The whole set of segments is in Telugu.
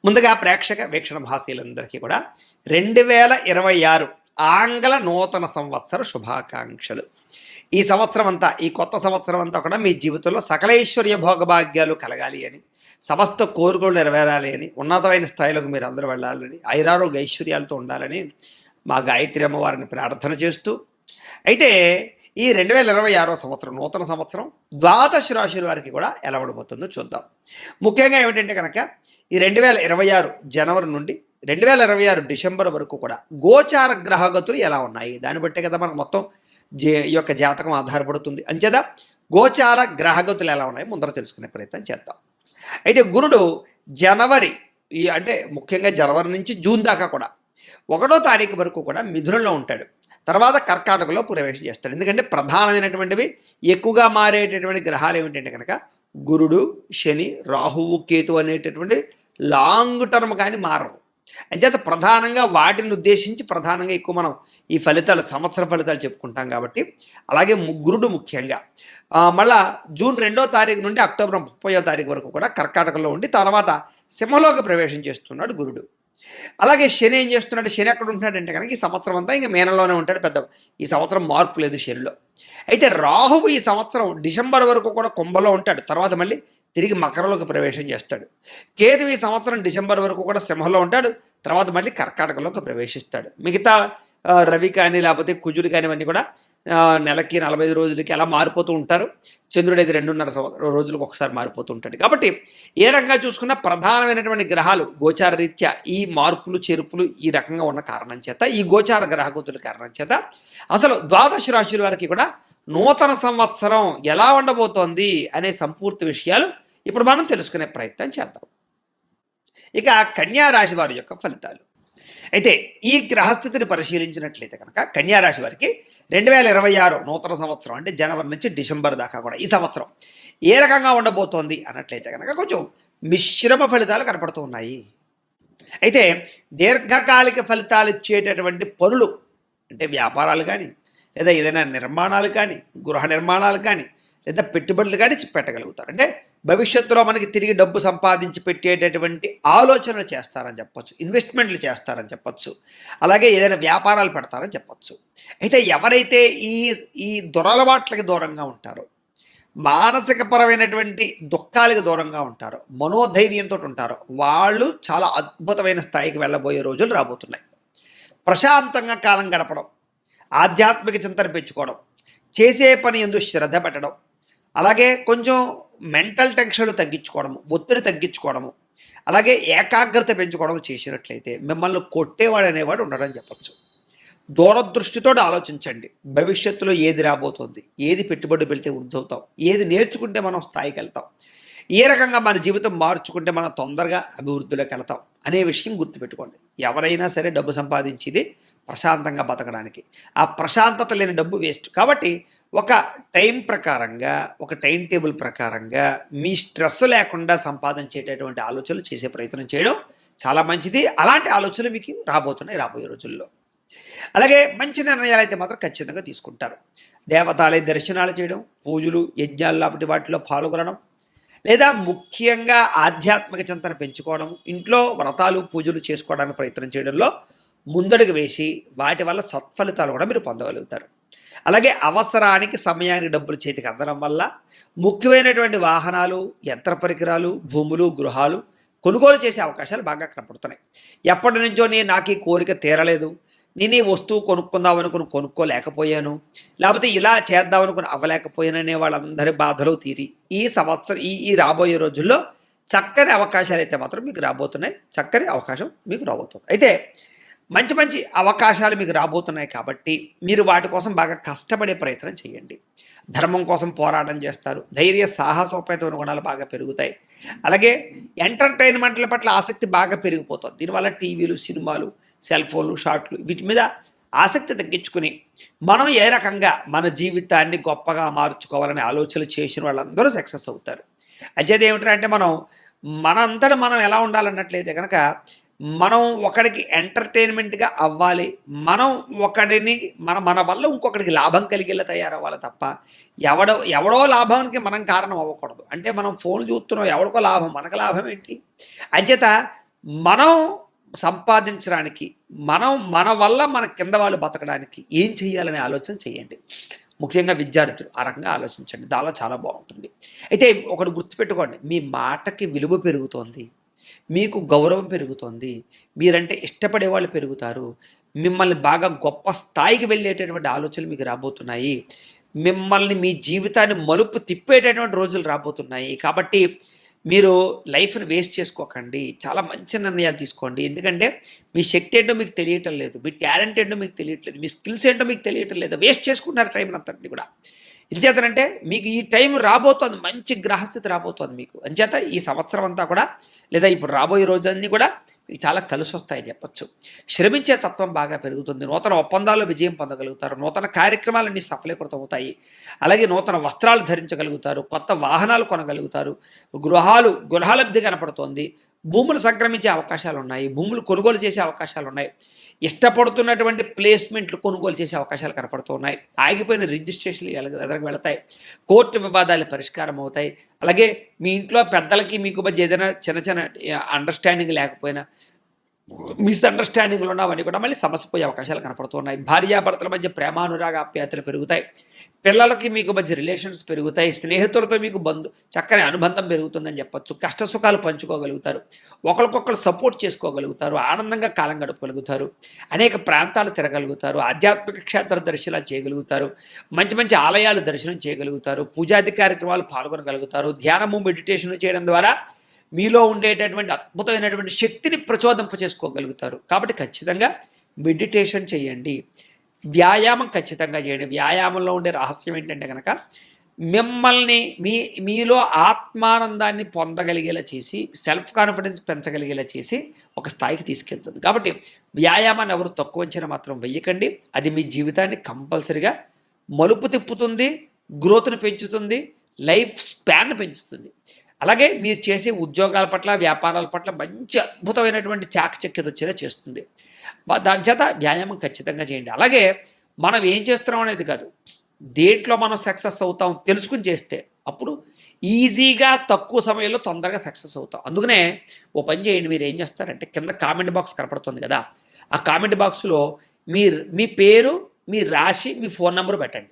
ముందుగా ప్రేక్షక వీక్షణ భాషలందరికీ కూడా 2026 ఆంగ్ల నూతన సంవత్సర శుభాకాంక్షలు. ఈ సంవత్సరం అంతా, ఈ కొత్త సంవత్సరం అంతా కూడా మీ జీవితంలో సకలైశ్వర్య భోగభాగ్యాలు కలగాలి అని, సమస్త కోరికలు నెరవేరాలి అని, ఉన్నతమైన స్థాయిలోకి మీరు అందరూ వెళ్ళాలని, ఐరారోగ్య ఐశ్వర్యాలతో ఉండాలని మా గాయత్రి అమ్మవారిని ప్రార్థన చేస్తూ, అయితే ఈ 2026 సంవత్సరం నూతన సంవత్సరం ద్వాదశ రాశుల వారికి కూడా ఎలా ఉండబోతుందో చూద్దాం. ముఖ్యంగా ఏమిటంటే కనుక ఈ 2026 జనవరి నుండి 2026 డిసెంబర్ వరకు కూడా గోచార గ్రహగతులు ఎలా ఉన్నాయి, దాన్ని బట్టే కదా మనకు మొత్తం ఈ యొక్క జాతకం ఆధారపడుతుంది. అంచేదా గోచార గ్రహగతులు ఎలా ఉన్నాయి ముందర తెలుసుకునే ప్రయత్నం చేద్దాం. అయితే గురుడు జనవరి అంటే ముఖ్యంగా జనవరి నుంచి జూన్ దాకా కూడా 1వ తారీఖు వరకు కూడా మిథునంలో ఉంటాడు. తర్వాత కర్కాటకలో ప్రవేశం చేస్తాడు. ఎందుకంటే ప్రధానమైనటువంటివి ఎక్కువగా మారేటటువంటి గ్రహాలు ఏమిటంటే కనుక గురుడు, శని, రాహువు, కేతు అనేటటువంటి లాంగ్ టర్మ్ కానీ మారవు. అంచేత ప్రధానంగా వాటిని ఉద్దేశించి ప్రధానంగా ఎక్కువ మనం ఈ ఫలితాలు, సంవత్సర ఫలితాలు చెప్పుకుంటాం కాబట్టి, అలాగే గురుడు ముఖ్యంగా మళ్ళా జూన్ 2వ తారీఖు నుండి అక్టోబర్ 30వ తారీఖు వరకు కూడా కర్కాటకలో ఉండి తర్వాత సింహలోకి ప్రవేశం చేస్తున్నాడు గురుడు. అలాగే శని ఏం చేస్తున్నాడు, శని ఎక్కడ ఉంటున్నాడంటే కనుక ఈ సంవత్సరం అంతా ఇంకా మీనంలోనే ఉంటాడు. పెద్ద ఈ సంవత్సరం మార్పు లేదు శనిలో. అయితే రాహువు ఈ సంవత్సరం డిసెంబర్ వరకు కూడా కుంభలో ఉంటాడు, తర్వాత మళ్ళీ తిరిగి మకరంలోకి ప్రవేశం చేస్తాడు. కేతు ఈ సంవత్సరం డిసెంబర్ వరకు కూడా సింహంలో ఉంటాడు, తర్వాత మళ్ళీ కర్కాటకంలోకి ప్రవేశిస్తాడు. మిగతా రవి కానీ లేకపోతే కుజుడు కానీ ఇవన్నీ కూడా నెలకి 45 రోజులకి అలా మారిపోతూ ఉంటారు. చంద్రుడు అయితే 2.5 రోజులకు ఒకసారి మారిపోతూ ఉంటాడు. కాబట్టి ఏ రకంగా చూసుకున్నా ప్రధానమైనటువంటి గ్రహాలు గోచార రీత్యా ఈ మార్పులు చేర్పులు ఈ రకంగా ఉన్న కారణం చేత, ఈ గోచార గ్రహగతుల కారణం చేత అసలు ద్వాదశ రాశుల వారికి కూడా నూతన సంవత్సరం ఎలా ఉండబోతోంది అనే సంపూర్తి విషయాలు ఇప్పుడు మనం తెలుసుకునే ప్రయత్నం చేద్దాం. ఇక కన్యా రాశి వారి యొక్క ఫలితాలు. అయితే ఈ గ్రహస్థితిని పరిశీలించినట్లయితే కనుక కన్యా రాశి వారికి 2026 నూతన సంవత్సరం అంటే జనవరి నుంచి డిసెంబర్ దాకా కూడా ఈ సంవత్సరం ఏ రకంగా ఉండబోతోంది అన్నట్లయితే కనుక కొంచెం మిశ్రమ ఫలితాలు కనపడుతూ ఉన్నాయి. అయితే దీర్ఘకాలిక ఫలితాలు ఇచ్చేటటువంటి పనులు అంటే వ్యాపారాలు కానీ, లేదా ఏదైనా నిర్మాణాలు కానీ, గృహ నిర్మాణాలు కానీ, లేదా పెట్టుబడులు కానీ పెట్టగలుగుతారు. అంటే భవిష్యత్తులో మనకి తిరిగి డబ్బు సంపాదించి పెట్టేటటువంటి ఆలోచనలు చేస్తారని చెప్పొచ్చు, ఇన్వెస్ట్మెంట్లు చేస్తారని చెప్పొచ్చు, అలాగే ఏదైనా వ్యాపారాలు పెడతారని చెప్పొచ్చు. అయితే ఎవరైతే ఈ దురలవాట్లకి దూరంగా ఉంటారో, మానసికపరమైనటువంటి దుఃఖాలకు దూరంగా ఉంటారో, మనోధైర్యంతో ఉంటారో వాళ్ళు చాలా అద్భుతమైన స్థాయికి వెళ్ళబోయే రోజులు రాబోతున్నాయి. ప్రశాంతంగా కాలం గడపడం, ఆధ్యాత్మిక చింతన పెంచుకోవడం, చేసే పని యందు శ్రద్ధ పెట్టడం, అలాగే కొంచెం మెంటల్ టెన్షన్లు తగ్గించుకోవడము, ఒత్తిడి తగ్గించుకోవడము, అలాగే ఏకాగ్రత పెంచుకోవడం చేసినట్లయితే మిమ్మల్ని కొట్టేవాడు అనేవాడు ఉండడం చెప్పచ్చు. దూరదృష్టితో ఆలోచించండి. భవిష్యత్తులో ఏది రాబోతోంది, ఏది పెట్టుబడి పెడితే వృద్ధవుతాం, ఏది నేర్చుకుంటే మనం స్థాయికి వెళ్తాం, ఏ రకంగా మన జీవితం మార్చుకుంటే మనం తొందరగా అభివృద్ధిలోకి వెళ్తాం అనే విషయం గుర్తుపెట్టుకోండి. ఎవరైనా సరే డబ్బు సంపాదించేది ప్రశాంతంగా బతకడానికి. ఆ ప్రశాంతత లేని డబ్బు వేస్ట్. కాబట్టి ఒక టైం ప్రకారంగా, ఒక టైం టేబుల్ ప్రకారంగా మీ స్ట్రెస్ లేకుండా సంపాదించేటటువంటి ఆలోచనలు చేసే ప్రయత్నం చేయడం చాలా మంచిది. అలాంటి ఆలోచనలు మీకు రాబోతున్నాయి రాబోయే రోజుల్లో. అలాగే మంచి నిర్ణయాలు అయితే మాత్రం ఖచ్చితంగా తీసుకుంటారు. దేవతాలయ దర్శనాలు చేయడం, పూజలు, యజ్ఞాలు లాంటి వాటిలో పాల్గొనడం, లేదా ముఖ్యంగా ఆధ్యాత్మిక చింతన పెంచుకోవడం, ఇంట్లో వ్రతాలు పూజలు చేసుకోవడానికి ప్రయత్నం చేయడంలో ముందడుగు వేసి వాటి వల్ల సత్ఫలితాలు కూడా మీరు పొందగలుగుతారు. అలాగే అవసరానికి సమయానికి డబ్బులు చేతికి అందడం వల్ల ముఖ్యమైనటువంటి వాహనాలు, యంత్ర పరికరాలు, భూములు, గృహాలు కొనుగోలు చేసే అవకాశాలు బాగా కనపడుతున్నాయి. ఎప్పటి నుంచో నాకు ఈ కోరిక తీరలేదు, నేను ఈ వస్తువు కొనుక్కుందాం అనుకుని కొనుక్కోలేకపోయాను, లేకపోతే ఇలా చేద్దాం అనుకుని అవ్వలేకపోయాననే వాళ్ళందరి బాధలు తీరి ఈ సంవత్సరం ఈ రాబోయే రోజుల్లో చక్కని అవకాశాలు అయితే మాత్రం మీకు రాబోతున్నాయి. చక్కని అవకాశం మీకు రాబోతుంది. అయితే మంచి మంచి అవకాశాలు మీకు రాబోతున్నాయి కాబట్టి మీరు వాటి కోసం బాగా కష్టపడే ప్రయత్నం చేయండి. ధర్మం కోసం పోరాటం చేస్తారు. ధైర్య సాహసోపేతమైన గుణాలు బాగా పెరుగుతాయి. అలాగే ఎంటర్టైన్మెంట్ల పట్ల ఆసక్తి బాగా పెరిగిపోతుంది. దీనివల్ల టీవీలు, సినిమాలు, సెల్ ఫోన్లు, షార్ట్లు వీటి మీద ఆసక్తి తగ్గించుకుని మనం ఏ రకంగా మన జీవితాన్ని గొప్పగా మార్చుకోవాలనే ఆలోచనలు చేసిన వాళ్ళందరూ సక్సెస్ అవుతారు. అదేది ఏమిటంటే మనంతటా మనం ఎలా ఉండాలన్నట్లయితే కనుక మనం ఒకడికి ఎంటర్టైన్మెంట్గా అవ్వాలి, మనం ఒకడిని మన వల్ల ఇంకొకడికి లాభం కలిగేలా తయారవ్వాలి తప్ప ఎవడో లాభానికి మనం కారణం అవ్వకూడదు. అంటే మనం ఫోన్ చూస్తున్నాం, ఎవడికో లాభం, మనకు లాభం ఏంటి? అంచేత మనం సంపాదించడానికి, మన వల్ల మన కింద వాళ్ళు బతకడానికి ఏం చేయాలనే ఆలోచన చేయండి. ముఖ్యంగా విద్యార్థులు ఆ రకంగా ఆలోచించండి. దానిలో చాలా బాగుంటుంది. అయితే ఒకటి గుర్తుపెట్టుకోండి, మీ మాటకి విలువ పెరుగుతోంది, మీకు గౌరవం పెరుగుతోంది, మీరంటే ఇష్టపడే వాళ్ళు పెరుగుతారు, మిమ్మల్ని బాగా గొప్ప స్థాయికి వెళ్ళేటటువంటి ఆలోచనలు మీకు రాబోతున్నాయి, మిమ్మల్ని మీ జీవితాన్ని మలుపు తిప్పేటటువంటి రోజులు రాబోతున్నాయి. కాబట్టి మీరు లైఫ్‌ని వేస్ట్ చేసుకోకండి. చాలా మంచి నిర్ణయాలు తీసుకోండి. ఎందుకంటే మీ శక్తి ఏంటో మీకు తెలియటం లేదు. మీ టాలెంట్ ఏంటో మీకు తెలియట్లేదు. మీ స్కిల్స్ ఏంటో మీకు తెలియటం లేదు. వేస్ట్ చేసుకుంటున్నారు టైంనంతటిని కూడా. ఎంచేతనంటే మీకు ఈ టైం రాబోతోంది. మంచి గ్రహస్థితి రాబోతోంది మీకు. అంచేత ఈ సంవత్సరం అంతా కూడా, లేదా ఇప్పుడు రాబోయే రోజులన్నీ కూడా మీకు చాలా కలిసొస్తాయని చెప్పొచ్చు. శ్రమించే తత్వం బాగా పెరుగుతుంది. నూతన ఒప్పందాల్లో విజయం పొందగలుగుతారు. నూతన కార్యక్రమాలన్నీ సఫలీకృతం అవుతాయి. అలాగే నూతన వస్త్రాలు ధరించగలుగుతారు. కొత్త వాహనాలు కొనగలుగుతారు. గృహాలబ్ధి కనపడుతోంది. భూములు సంక్రమించే అవకాశాలున్నాయి. భూములు కొనుగోలు చేసే అవకాశాలున్నాయి. ఇష్టపడుతున్నటువంటి ప్లేస్మెంట్లు కొనుగోలు చేసే అవకాశాలు కనపడుతున్నాయి. ఆగిపోయిన రిజిస్ట్రేషన్లు ఎదరికి వెళతాయి. కోర్టు వివాదాలు పరిష్కారం అవుతాయి. అలాగే మీ ఇంట్లో పెద్దలకి మీకు మధ్య ఏదైనా చిన్న చిన్న అండర్స్టాండింగ్ లేకపోయినా, మిస్‌అండర్‌స్టాండింగ్‌లు ఉన్నవన్నీ కూడా మళ్ళీ సమస్య పోయే అవకాశాలు కనపడుతున్నాయి. భార్యాభర్తల మధ్య ప్రేమానురాగ ఆప్యాయతలు పెరుగుతాయి. పిల్లలకి మీకు మధ్య రిలేషన్స్ పెరుగుతాయి. స్నేహితులతో మీకు చక్కని అనుబంధం పెరుగుతుందని చెప్పొచ్చు. కష్ట సుఖాలు పంచుకోగలుగుతారు. ఒకరికొకరు సపోర్ట్ చేసుకోగలుగుతారు. ఆనందంగా కాలం గడపగలుగుతారు. అనేక ప్రాంతాలు తిరగలుగుతారు. ఆధ్యాత్మిక క్షేత్ర దర్శనాలు చేయగలుగుతారు. మంచి మంచి ఆలయాలు దర్శనం చేయగలుగుతారు. పూజాది కార్యక్రమాలు పాల్గొనగలుగుతారు. ధ్యానము, మెడిటేషన్ చేయడం ద్వారా మీలో ఉండేటటువంటి అద్భుతమైనటువంటి శక్తిని ప్రచోదింప చేసుకోగలుగుతారు. కాబట్టి ఖచ్చితంగా మెడిటేషన్ చేయండి. వ్యాయామం ఖచ్చితంగా చేయండి. వ్యాయామంలో ఉండే రహస్యం ఏంటంటే కనుక, మిమ్మల్ని మీలో ఆత్మానందాన్ని పొందగలిగేలా చేసి, సెల్ఫ్ కాన్ఫిడెన్స్ పెంచగలిగేలా చేసి ఒక స్థాయికి తీసుకెళ్తుంది. కాబట్టి వ్యాయామాన్ని ఎవరు తక్కువ అంచనా మాత్రం వెయ్యకండి. అది మీ జీవితాన్ని కంపల్సరిగా మలుపు తిప్పుతుంది, గ్రోత్‌ని పెంచుతుంది, లైఫ్ స్పాన్ పెంచుతుంది. అలాగే మీరు చేసే ఉద్యోగాల పట్ల, వ్యాపారాల పట్ల మంచి అద్భుతమైనటువంటి చాకచక్యత వచ్చేలా చేస్తుంది. దాని చేత వ్యాయామం ఖచ్చితంగా చేయండి. అలాగే మనం ఏం చేస్తున్నాం అనేది కాదు, దేంట్లో మనం సక్సెస్ అవుతాం తెలుసుకొని చేస్తే అప్పుడు ఈజీగా తక్కువ సమయంలో తొందరగా సక్సెస్ అవుతాం. అందుకనే ఓ పని చేయండి, మీరు ఏం చేస్తారంటే కింద కామెంట్ బాక్స్ కనపడుతుంది కదా, ఆ కామెంట్ బాక్స్‌లో మీ పేరు, మీ రాశి, మీ ఫోన్ నంబర్ పెట్టండి.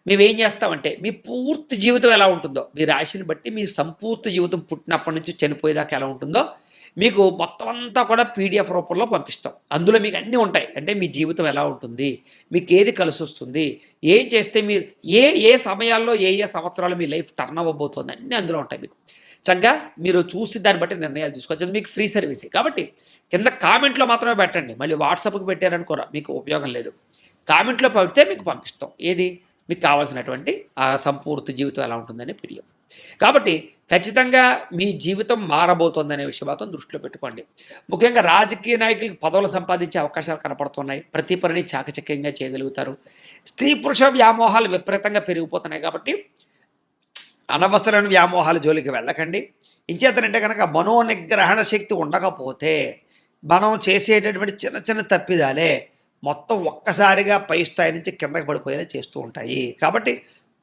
మేమేం చేస్తామంటే మీ పూర్తి జీవితం ఎలా ఉంటుందో, మీ రాశిని బట్టి మీ సంపూర్తి జీవితం పుట్టినప్పటి నుంచి చనిపోయేదాకా ఎలా ఉంటుందో మీకు మొత్తం అంతా కూడా పీడిఎఫ్ రూపంలో పంపిస్తాం. అందులో మీకు అన్నీ ఉంటాయి. అంటే మీ జీవితం ఎలా ఉంటుంది, మీకు ఏది కలిసొస్తుంది, ఏం చేస్తే మీరు ఏ సమయాల్లో ఏ సంవత్సరాలు మీ లైఫ్ టర్న్ అవ్వబోతుంది అన్నీ అందులో ఉంటాయి. మీకు చక్కగా మీరు చూసి దాన్ని బట్టి నిర్ణయాలు తీసుకోవచ్చు. అది మీకు ఫ్రీ సర్వీసే. కాబట్టి కింద కామెంట్లో మాత్రమే పెట్టండి. మళ్ళీ వాట్సాప్కి పెట్టారనుకోరా మీకు ఉపయోగం లేదు. కామెంట్లో పెడితే మీకు పంపిస్తాం. ఏది మీకు కావాల్సినటువంటి ఆ సంపూర్తి జీవితం ఎలా ఉంటుందనే పీడిఎఫ్. కాబట్టి ఖచ్చితంగా మీ జీవితం మారబోతోందనే విషయం మాత్రం దృష్టిలో పెట్టుకోండి. ముఖ్యంగా రాజకీయ నాయకులకు పదవులు సంపాదించే అవకాశాలు కనపడుతున్నాయి. ప్రతి పనిని చాకచక్యంగా చేయగలుగుతారు. స్త్రీ పురుష వ్యామోహాలు విపరీతంగా పెరిగిపోతున్నాయి. కాబట్టి అనవసరమైన వ్యామోహాల జోలికి వెళ్ళకండి. ఇంచేతనంటే కనుక మనోనిగ్రహణ శక్తి ఉండకపోతే మనం చేసేటటువంటి చిన్న చిన్న తప్పిదాలే మొత్తం ఒక్కసారిగా పై స్థాయి నుంచి కిందకి పడిపోయేలా చేస్తూ ఉంటాయి. కాబట్టి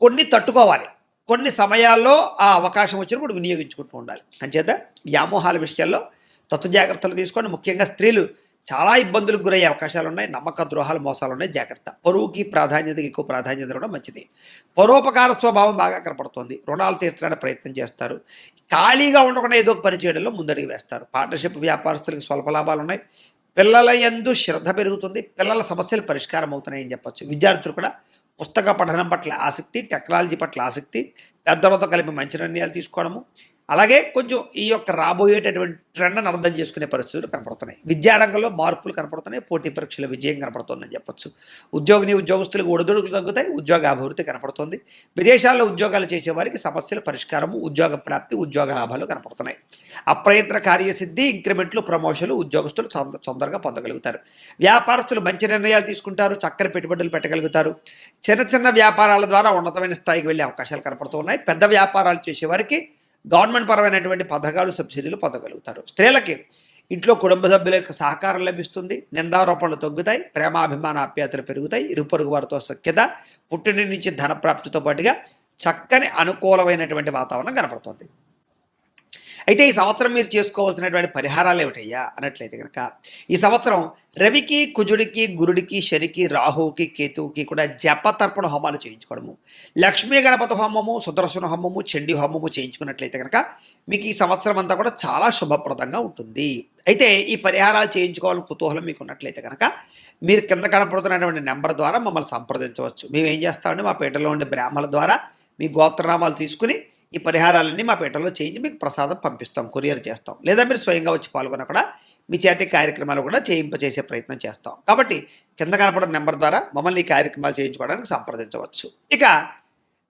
కొన్ని తట్టుకోవాలి. కొన్ని సమయాల్లో ఆ అవకాశం వచ్చినప్పుడు వినియోగించుకుంటూ ఉండాలి. అంచేత వ్యామోహాల విషయాల్లో జాగ్రత్తలు తీసుకోండి. ముఖ్యంగా స్త్రీలు చాలా ఇబ్బందులకు గురయ్యే అవకాశాలు ఉన్నాయి. నమ్మక ద్రోహాలు, మోసాలు ఉన్నాయి. జాగ్రత్త. పరువుకి ప్రాధాన్యతకి ఎక్కువ ప్రాధాన్యత కూడా మంచిది. పరోపకార స్వభావం బాగా కనపడుతుంది. రుణాలు తీర్చడానికి ప్రయత్నం చేస్తారు. ఖాళీగా ఉండకుండా ఏదో ఒక పని చేయడంలో ముందడుగు వేస్తారు. పార్ట్నర్షిప్ వ్యాపారస్తులకు స్వల్ప లాభాలు ఉన్నాయి. పిల్లల యందు శ్రద్ధ పెరుగుతుంది. పిల్లల సమస్యలు పరిష్కారం అవుతున్నాయని చెప్పొచ్చు. విద్యార్థులు కూడా పుస్తక పఠనం పట్ల ఆసక్తి, టెక్నాలజీ పట్ల ఆసక్తి, పెద్దలతో కలిపి మంచి నిర్ణయాలు తీసుకోవడము, అలాగే కొంచెం ఈ యొక్క రాబోయేటటువంటి ట్రెండ్ని అర్థం చేసుకునే పరిస్థితులు కనపడుతున్నాయి. విద్యారంగంలో మార్పులు కనపడుతున్నాయి. పోటీ పరీక్షల విజయం కనపడుతుందని చెప్పొచ్చు. ఉద్యోగస్తులకు ఒడిదుడుకులు తగ్గుతాయి. ఉద్యోగ అభివృద్ధి కనపడుతుంది. విదేశాల్లో ఉద్యోగాలు చేసేవారికి సమస్యల పరిష్కారము, ఉద్యోగ ప్రాప్తి, ఉద్యోగ లాభాలు కనపడుతున్నాయి. అప్రయత్న కార్యసిద్ధి, ఇంక్రిమెంట్లు, ప్రమోషన్లు ఉద్యోగస్తులు తొందరగా పొందగలుగుతారు. వ్యాపారస్తులు మంచి నిర్ణయాలు తీసుకుంటారు. చక్కని పెట్టుబడులు పెట్టగలుగుతారు. చిన్న చిన్న వ్యాపారాల ద్వారా ఉన్నతమైన స్థాయికి వెళ్ళే అవకాశాలు కనపడుతున్నాయి. పెద్ద వ్యాపారాలు చేసేవారికి గవర్నమెంట్ పరమైనటువంటి పథకాలు, సబ్సిడీలు పొందగలుగుతారు. స్త్రీలకి ఇంట్లో కుటుంబ సభ్యుల యొక్క సహకారం లభిస్తుంది. నిందారోపణలు తగ్గుతాయి. ప్రేమాభిమాన ఆప్యాయతలు పెరుగుతాయి. ఇరుపొరుగు వారితో సఖ్యత, పుట్టిన నుంచి ధన ప్రాప్తితో పాటుగా చక్కని అనుకూలమైనటువంటి వాతావరణం కనపడుతుంది. అయితే ఈ సంవత్సరం మీరు చేసుకోవాల్సినటువంటి పరిహారాలు ఏమిటయ్యా అన్నట్లయితే కనుక, ఈ సంవత్సరం రవికి, కుజుడికి, గురుడికి, శనికి, రాహువుకి, కేతువుకి కూడా జపతర్పణ హోమాలు చేయించుకోవడము, లక్ష్మీ గణపతి హోమము, సుదర్శన హోమము, చండీ హోమము చేయించుకున్నట్లయితే కనుక మీకు ఈ సంవత్సరం అంతా కూడా చాలా శుభప్రదంగా ఉంటుంది. అయితే ఈ పరిహారాలు చేయించుకోవాలని కుతూహలం మీకు ఉన్నట్లయితే కనుక మీరు కింద కనపడుతున్నటువంటి నెంబర్ ద్వారా మమ్మల్ని సంప్రదించవచ్చు. మేము ఏం చేస్తామంటే మా పీఠంలో ఉండే బ్రాహ్మణుల ద్వారా మీ గోత్రనామాలు తీసుకుని ఈ పరిహారాలన్నీ మా పీఠంలో చేయించి మీకు ప్రసాదం పంపిస్తాం, కొరియర్ చేస్తాం. లేదా మీరు స్వయంగా వచ్చి పాల్గొన్న కూడా మీ చేతి కార్యక్రమాలు కూడా చేయింపచేసే ప్రయత్నం చేస్తాం. కాబట్టి కింద కనపడిన నెంబర్ ద్వారా మమ్మల్ని ఈ కార్యక్రమాలు చేయించుకోవడానికి సంప్రదించవచ్చు. ఇక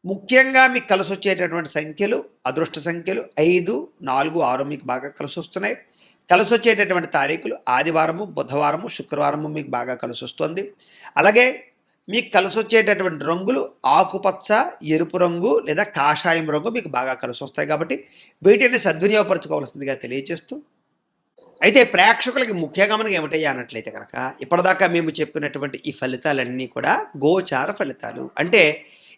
ముఖ్యంగా మీకు కలిసి వచ్చేటటువంటి సంఖ్యలు, అదృష్ట సంఖ్యలు 5, 4, 6 మీకు బాగా కలిసి వస్తున్నాయి. కలిసి వచ్చేటటువంటి తారీఖులు ఆదివారము, బుధవారము, శుక్రవారము మీకు బాగా కలిసి వస్తుంది. అలాగే మీకు కలిసి వచ్చేటటువంటి రంగులు ఆకుపచ్చ, ఎరుపు రంగు లేదా కాషాయం రంగు మీకు బాగా కలిసి వస్తాయి. కాబట్టి వీటిని సద్వినియోగపరచుకోవాల్సిందిగా తెలియజేస్తూ, అయితే ప్రేక్షకులకి ముఖ్య గమనం ఏమిటయ్యా అన్నట్లయితే కనుక, ఇప్పటిదాకా మేము చెప్పినటువంటి ఈ ఫలితాలన్నీ కూడా గోచార ఫలితాలు. అంటే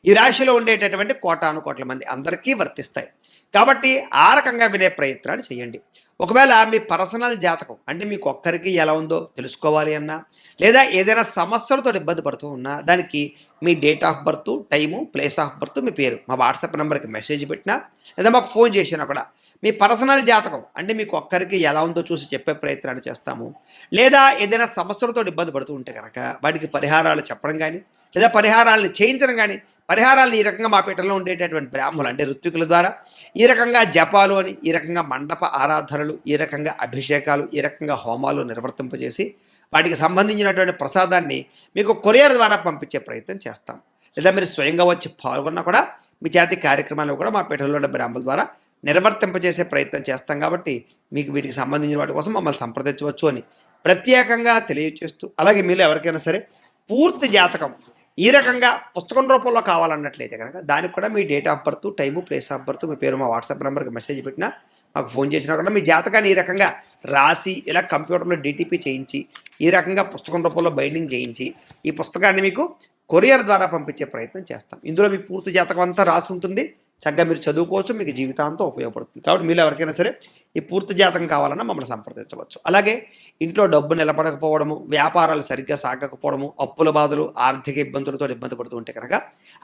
ఈ రాశిలో ఉండేటటువంటి కోటాను కోట్ల మంది అందరికీ వర్తిస్తాయి. కాబట్టి ఆ రకంగా వినే ప్రయత్నాలు చేయండి. ఒకవేళ మీ పర్సనల్ జాతకం అంటే మీకు ఒక్కరికి ఎలా ఉందో తెలుసుకోవాలి అన్నా, లేదా ఏదైనా సమస్యలతో ఇబ్బంది పడుతూ ఉన్నా, దానికి మీ date of birth, time, place of birth, మీ పేరు మా వాట్సాప్ నెంబర్కి మెసేజ్ పెట్టినా, లేదా మాకు ఫోన్ చేసినా కూడా మీ పర్సనల్ జాతకం అంటే మీకు ఒక్కరికి ఎలా ఉందో చూసి చెప్పే ప్రయత్నాలు చేస్తాము. లేదా ఏదైనా సమస్యలతో ఇబ్బంది పడుతూ ఉంటే కనుక వాటికి పరిహారాలు చెప్పడం కానీ, లేదా పరిహారాలను చేయించడం కానీ, పరిహారాలను ఈ రకంగా మా పీఠంలో ఉండేటటువంటి బ్రాహ్మణులు అంటే ఋత్వికుల ద్వారా ఈ రకంగా జపాలు అని, ఈ రకంగా మండప ఆరాధనలు, ఈ రకంగా అభిషేకాలు, ఈ రకంగా హోమాలు నిర్వర్తింపజేసి వాటికి సంబంధించినటువంటి ప్రసాదాన్ని మీకు కొరియర్ ద్వారా పంపించే ప్రయత్నం చేస్తాం. లేదా మీరు స్వయంగా వచ్చి పాల్గొన్నా కూడా మీ జాతి కార్యక్రమాలు కూడా మా పీఠంలో ఉన్న బ్రాహ్మణుల ద్వారా నిర్వర్తింపజేసే ప్రయత్నం చేస్తాం. కాబట్టి మీకు వీటికి సంబంధించిన వాటి కోసం మమ్మల్ని సంప్రదించవచ్చు అని ప్రత్యేకంగా తెలియజేస్తూ, అలాగే మీరు ఎవరికైనా సరే పూర్తి జాతకం ఈ రకంగా పుస్తకం రూపంలో కావాలన్నట్లయితే కనుక దానికి కూడా మీ date of birth, time, place of birth, మీ పేరు మా వాట్సాప్ నెంబర్కి మెసేజ్ పెట్టినా, మాకు ఫోన్ చేసినా కూడా మీ జాతకాన్ని ఈ రకంగా రాసి ఇలా కంప్యూటర్లో డిటిపి చేయించి ఈ రకంగా పుస్తకం రూపంలో బైండింగ్ చేయించి ఈ పుస్తకాన్ని మీకు కొరియర్ ద్వారా పంపించే ప్రయత్నం చేస్తాం. ఇందులో మీ పూర్తి జాతకం అంతా రాసి ఉంటుంది. చక్కగా మీరు చదువుకోవచ్చు, మీకు జీవితాంతం ఉపయోగపడుతుంది. కాబట్టి మీరు ఎవరికైనా సరే ఈ పూర్తి జాతకం కావాలన్నా మమ్మల్ని సంప్రదించవచ్చు. అలాగే ఇంట్లో డబ్బు నిలబడకపోవడము, వ్యాపారాలు సరిగ్గా సాగకపోవడము, అప్పుల బాధలు, ఆర్థిక ఇబ్బందులతో ఇబ్బంది పడుతూ ఉంటే కనుక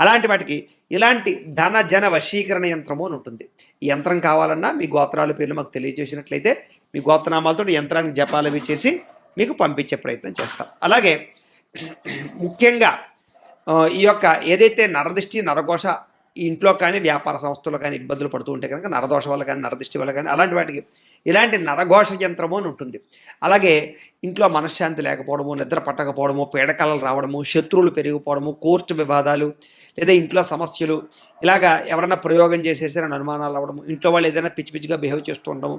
అలాంటి వాటికి ఇలాంటి ధన జన వశీకరణ యంత్రము అని ఉంటుంది. ఈ యంత్రం కావాలన్నా మీ గోత్రాల పేర్లు మాకు తెలియజేసినట్లయితే మీ గోత్రనామాలతో యంత్రానికి జపాలు అవి చేసి మీకు పంపించే ప్రయత్నం చేస్తాం. అలాగే ముఖ్యంగా ఈ యొక్క ఏదైతే నరదిష్టి, నరఘోష ఈ ఇంట్లో కానీ వ్యాపార సంస్థల్లో కానీ ఇబ్బందులు పడుతూ ఉంటే కనుక నరదోష వల్ల కానీ, నరదిష్టి వల్ల కానీ అలాంటి వాటికి ఇలాంటి నరఘోష యంత్రము అని ఉంటుంది. అలాగే ఇంట్లో మనశ్శాంతి లేకపోవడము, నిద్ర పట్టకపోవడము, పీడకలలు రావడము, శత్రువులు పెరిగిపోవడము, కోర్టు వివాదాలు, లేదా ఇంట్లో సమస్యలు, ఇలాగా ఎవరైనా ప్రయోగం చేసేసారని అనుమానాలు రావడము, ఇంట్లో వాళ్ళు ఏదైనా పిచ్చి పిచ్చిగా బిహేవ్ చేస్తూ ఉండడము,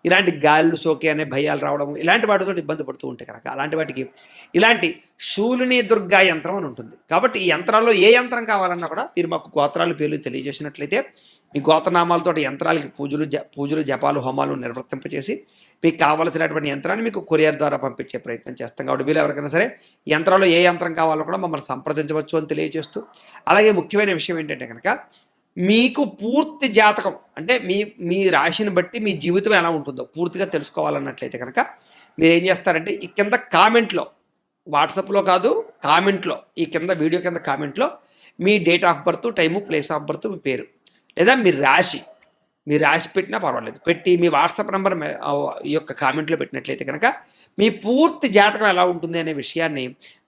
ఇలాంటి గాళ్ళు సోకే అనే భయాలు రావడము, ఇలాంటి వాటితో ఇబ్బంది పడుతూ ఉంటే కనుక అలాంటి వాటికి ఇలాంటి శూలిని దుర్గా యంత్రం అని ఉంటుంది. కాబట్టి ఈ యంత్రాల్లో ఏ యంత్రం కావాలన్నా కూడా మీరు మాకు గోత్రాల పేర్లు తెలియజేసినట్లయితే మీ గోత్రనామాలతో యంత్రాలకి పూజలు, జపాలు, హోమాలు నిర్వర్తింపచేసి మీకు కావాల్సినటువంటి యంత్రాన్ని మీకు కొరియర్ ద్వారా పంపించే ప్రయత్నం చేస్తాం. కాబట్టి మీరు ఎవరికైనా సరే ఈ యంత్రాల్లో ఏ యంత్రం కావాలో కూడా మమ్మల్ని సంప్రదించవచ్చు అని తెలియజేస్తూ, అలాగే ముఖ్యమైన విషయం ఏంటంటే కనుక మీకు పూర్తి జాతకం అంటే మీ రాశిని బట్టి మీ జీవితం ఎలా ఉంటుందో పూర్తిగా తెలుసుకోవాలన్నట్లయితే కనుక మీరు ఏం చేస్తారంటే ఈ కింద కామెంట్లో, వాట్సాప్లో కాదు కామెంట్లో, ఈ కింద వీడియో కింద కామెంట్లో మీ date of birth, time, place of birth, మీ పేరు లేదా మీ రాశి పెట్టినా పర్వాలేదు, పెట్టి మీ వాట్సాప్ నెంబర్ ఈ యొక్క కామెంట్లో పెట్టినట్లయితే కనుక మీ పూర్తి జాతకం ఎలా ఉంటుంది అనే విషయాన్ని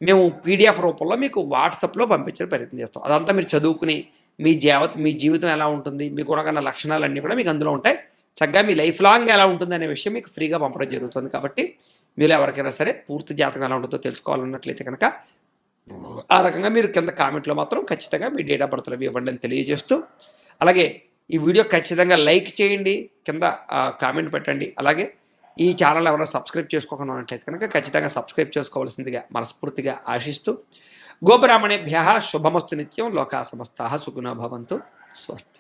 మేము పీడిఎఫ్ రూపంలో మీకు వాట్సాప్లో పంపించే ప్రయత్నం చేస్తాం. అదంతా మీరు చదువుకుని మీ జీవితం ఎలా ఉంటుంది, మీకు గుణగణ లక్షణాలన్నీ కూడా మీకు అందులో ఉంటాయి. చక్కగా మీ లైఫ్ లాంగ్ ఎలా ఉంటుంది అనే విషయం మీకు ఫ్రీగా పంపడం జరుగుతుంది. కాబట్టి మీరు ఎవరికైనా సరే పూర్తి జాతకం ఎలా ఉంటుందో తెలుసుకోవాలన్నట్లయితే కనుక ఆ రకంగా మీరు కింద కామెంట్లో మాత్రం ఖచ్చితంగా మీ డేట్ ఆఫ్ బర్త్లు ఇవ్వండి అని తెలియజేస్తూ, అలాగే ఈ వీడియో ఖచ్చితంగా లైక్ చేయండి, కింద కామెంట్ పెట్టండి. అలాగే ఈ ఛానల్ ఎవరైనా సబ్స్క్రైబ్ చేసుకోకుండా ఉన్నట్లయితే కనుక ఖచ్చితంగా సబ్స్క్రైబ్ చేసుకోవాల్సిందిగా మనస్ఫూర్తిగా ఆశిస్తూ, గోబ్రాహ్మణేభ్యః శుభమస్తు నిత్యం, లోకా సమస్తాః సుఖినో భవంతు, స్వస్తి.